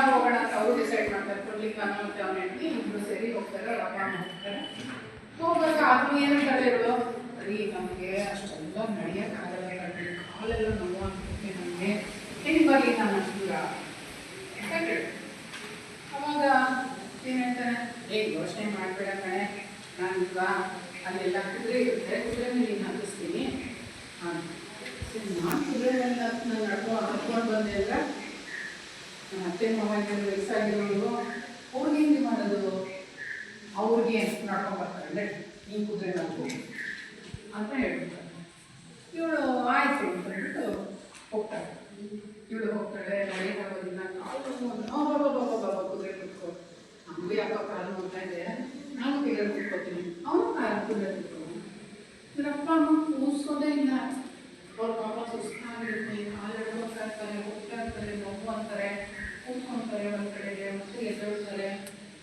ನಾವು ಹೋಗೋಣ ಅಂತ ಅವರು ಡಿಸೈಡ್ ಮಾಡ್ತಾರೆ. ಕೊಡ್ಲಿಕ್ಕನ ಮತ್ತು ಅವನ ಹೆಂಡತಿ ಇಬ್ಬರು ಸೇರಿ ಹೋಗ್ತಾರೆ. ರಪ್ಪ ಹೋಗ್ತಾರೆ. ಹೋಗುವಾಗ ಅದು ಏನಂತಾರೆ ಇವರು, ರೀ ನಮಗೆ ಅಷ್ಟೆಲ್ಲ ನಡೆಯೋಕ್ಕಾಗಲ್ಲ ಕಣ್ರಿ, ಕಾಲೆಲ್ಲ ನೋವಾಗ್ತೈತೆ ನಮಗೆ, ಹೆಂಗೆ ಬರಲಿ ನಾನು ಅಷ್ಟು ದೂರ ಅಂತ ಕೇಳಿ. ಅವಾಗ ಏನು ಹೇಳ್ತಾನೆ, ಯೋಚನೆ ಮಾಡಬೇಡ ಕಣೆ, ನಾನು ಈಗ ಅಲ್ಲೆಲ್ಲ ಕುದುರೆ ಇರುತ್ತೆ, ಕುದುರೆ ಮೇಲೆ ಹತ್ತಿಸ್ತೀನಿ ಅಂತ. ನಾನು ಕುದುರೆ ಮೇಲೆ ನಾನು ಹತ್ಕೊಂಡು ಬಂದೆ ಅಂದರೆ ನನ್ನ ಅತ್ತೆ ಮಾವನಿಗೆ ವಯಸ್ಸಾಗಿರೋರು ಅವ್ರಿಗೆ ಏನು ಮಾಡೋದು, ಅವ್ರಿಗೆ ನಡ್ಕೊಂಡು ಬರ್ತಾರೆ, ಈ ಕುದುರೆ ನಾವು ಅಂತ ಹೇಳ್ಬಿಡ್ತಾರೆ. ಇವಳು ಆಯಿತು ಅಂತ ಹೇಳ್ಬಿಟ್ಟು ಹೋಗ್ತಾಳೆ. ಇವಳು ಹೋಗ್ತಾಳೆ, ನಡೆಯೋಕ್ಕಾಗೋದಿಲ್ಲ, ಕಾಲು ಕುದುರೆ ಕುತ್ಕೋ, ನಮಗೂ ಯಾಕೋ ಕಾಲು ನೋಡ್ತಾ ಇದೆ, ನಾನು ಕುದುರೆ ಕುತ್ಕೋತೀನಿ, ಅವನು ಕುದುರೆ ಕುತ್ಕೋ. ಇವರಪ್ಪ ಅಮ್ಮ ಕೂರಿಸೋದೇ ಇಲ್ಲ. ಅವ್ರ ಪಾಪ ಸುಸ್ತಾಗಿರುತ್ತೆ, ಕಾಲೆರಡು ಹೋಗ್ತಾ ಇರ್ತಾರೆ, ನೋವು ಅಂತಾರೆ, ಕೂತ್ಕೊಳ್ತಾರೆ ಒಂದು ಕಡೆಗೆ, ಮತ್ತೆ ಎದ್ದೇಳ್ತಾರೆ,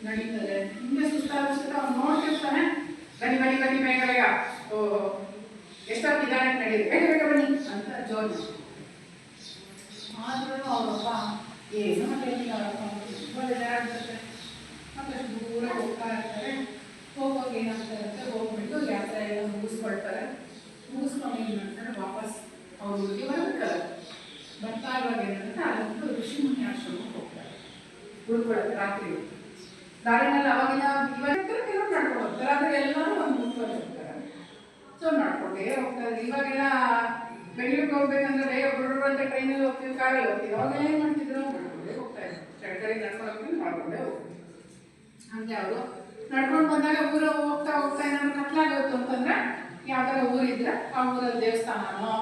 ನಡೀತಾರೆ. ಹಿಂಗೆ ಸುಸ್ತಾಗಿಸುತ್ತೆ. ಅವ್ನು ನೋಡ್ತಿರ್ತಾನೆ, ಬನ್ನಿ ಬೇಗ ಬೇಗ, ಓಹೋ ಎಷ್ಟೊತ್ತು ನಿಧಾನಕ್ಕೆ ನಡೀರಿ, ಬೇಗ ಬೇಗ ಬನ್ನಿ ಅಂತ ಜೋರು. ಆದ್ರೂ ಅವರಪ್ಪ ಏನು ಮಾಡಿಲ್ಲ, ತುಂಬ ಬೇಜಾರಾಗ್ತದೆ. ಮತ್ತಷ್ಟು ದೂರ ಹೋಗ್ತಾ ಇರ್ತಾರೆ. ಹೋಗುವಾಗ ಏನಾಗ್ತಾ ಇರುತ್ತೆ, ಹೋಗ್ಬಿಟ್ಟು ಯಾತ್ರೆ ಎಲ್ಲ ಮುಗಿಸ್ಕೊಳ್ತಾರೆ. ಮುಗಿಸ್ಕೊಂಡು ಏನು ಮಾಡ್ತಾರೆ, ವಾಪಸ್ ಅವ್ರ ಊರಿಗೆ ಬರ್ಬೇಕಲ್ಲ. ಬರ್ತಾ ಇರುವಾಗ ಏನಂದ್ರೆ ಅಲ್ಲೊಂದು ಋಷಿಮುನಿ ಆಶ್ರಮಕ್ಕೆ ಹೋಗ್ತಾರೆ ಉಳ್ಕೊಳ್ಳೋದು ರಾತ್ರಿ. ದಾರಿನಲ್ಲಿ ಅವಾಗಿನ ಇವಾಗ ಕೆಲವರು ನಡ್ಕೊಂಡು ಹೋಗ್ತಾರೆ, ಆದರೆ ಎಲ್ಲರೂ ಒಂದು ಮುಖ್ಯವಾಗಿ ಹೋಗ್ತಾರೆ. ಸೊ ನಡ್ಕೊಂಡೇ ಹೋಗ್ತಾರೆ. ಇವಾಗೆಲ್ಲ ಬೆಂಗಳೂರಿಗೆ ಹೋಗ್ಬೇಕಂದ್ರೆ ಬೇಗ ಬಿಡೋರು ಅಂತ ಟ್ರೈನಲ್ಲಿ ಹೋಗ್ತೀವಿ, ಕಾರಲ್ಲಿ ಹೋಗ್ತೀವಿ. ಅವಾಗೆಲ್ಲ ಏನು ಮಾಡ್ತಿದ್ರು, ನಡ್ಕೊಂಡೇ ಹೋಗ್ತಾ ಇದ್ರು. ಚಳಿಗಾಲ ನಡ್ಕೊಂಡು ಮಾಡ್ಕೊಂಡೇ ಹೋಗ್ತೀವಿ. ಹಂಗೆ ಅವರು ನಡ್ಕೊಂಡು ಬಂದಾಗ ಊರು ಹೋಗ್ತಾ ಏನಾದ್ರು ಕತ್ಲಾಗೋಯ್ತು ಅಂತಂದ್ರೆ ಯಾವ್ದಾರ ಊರಿದ್ರೆ ಆ ಊರಲ್ಲಿ ದೇವಸ್ಥಾನನೋ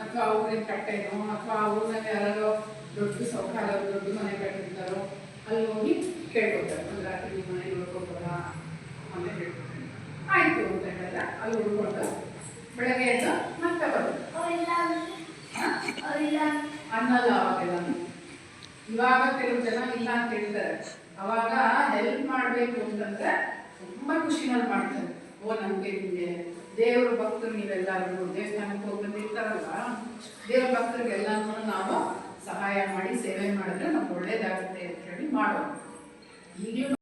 ಅಥವಾ ಊರಿನ ಕಟ್ಟೆನೋ ಅಥವಾ ಆ ಊರಿನಲ್ಲಿ ಯಾರೋ ದೊಡ್ಡ ಸೌಕಾರ ದೊಡ್ಡ ಮನೆ ಕಟ್ಟಿರ್ತಾರೋ ಅಲ್ಲಿ ಹೋಗಿ ಕೇಳ್ಕೊತಾರೆ, ಒಂದು ರಾತ್ರಿ ನಿಮ್ಮ ಮನೆ ನೋಡ್ಕೊಬೋದ ಅಂತ ಹೇಳ್ಕೊತಾರೆ. ಆಯಿತು ಅಂತ ಹೇಳಿದ್ರೆ ಅಲ್ಲಿ ಉಳ್ಕೊಂಡು ಬೆಳಗ್ಗೆ ಎದ್ದು ಮತ್ತೆ ಬರೋದು. ಅನ್ನಲ್ಲ ಅವಾಗೆಲ್ಲ. ಇವಾಗ ಕೆಲವು ಜನ ಇಲ್ಲ ಅಂತ ಹೇಳ್ತಾರೆ. ಅವಾಗ ಹೆಲ್ಪ್ ಮಾಡಬೇಕು ಅಂತಂದ್ರೆ ತುಂಬ ಖುಷಿನಲ್ಲಿ ಮಾಡ್ತಾರೆ. ಓ ನಮಗೆ ನಿಮಗೆ ದೇವ್ರ ಭಕ್ತರು ನೀವೆಲ್ಲರೂ ದೇವಸ್ಥಾನಕ್ಕೆ ಹೋಗಿ ಬಂದಿರ್ತಾರಲ್ಲ, ದೇವ್ರ ಭಕ್ತರಿಗೆಲ್ಲನೂ ನಾವು ಸಹಾಯ ಮಾಡಿ ಸೇವೆ ಮಾಡಿದ್ರೆ ನಮ್ಗೆ ಒಳ್ಳೇದಾಗುತ್ತೆ ಅಂತ ಹೇಳಿ ಮಾಡೋದು. ಈಗಲೂ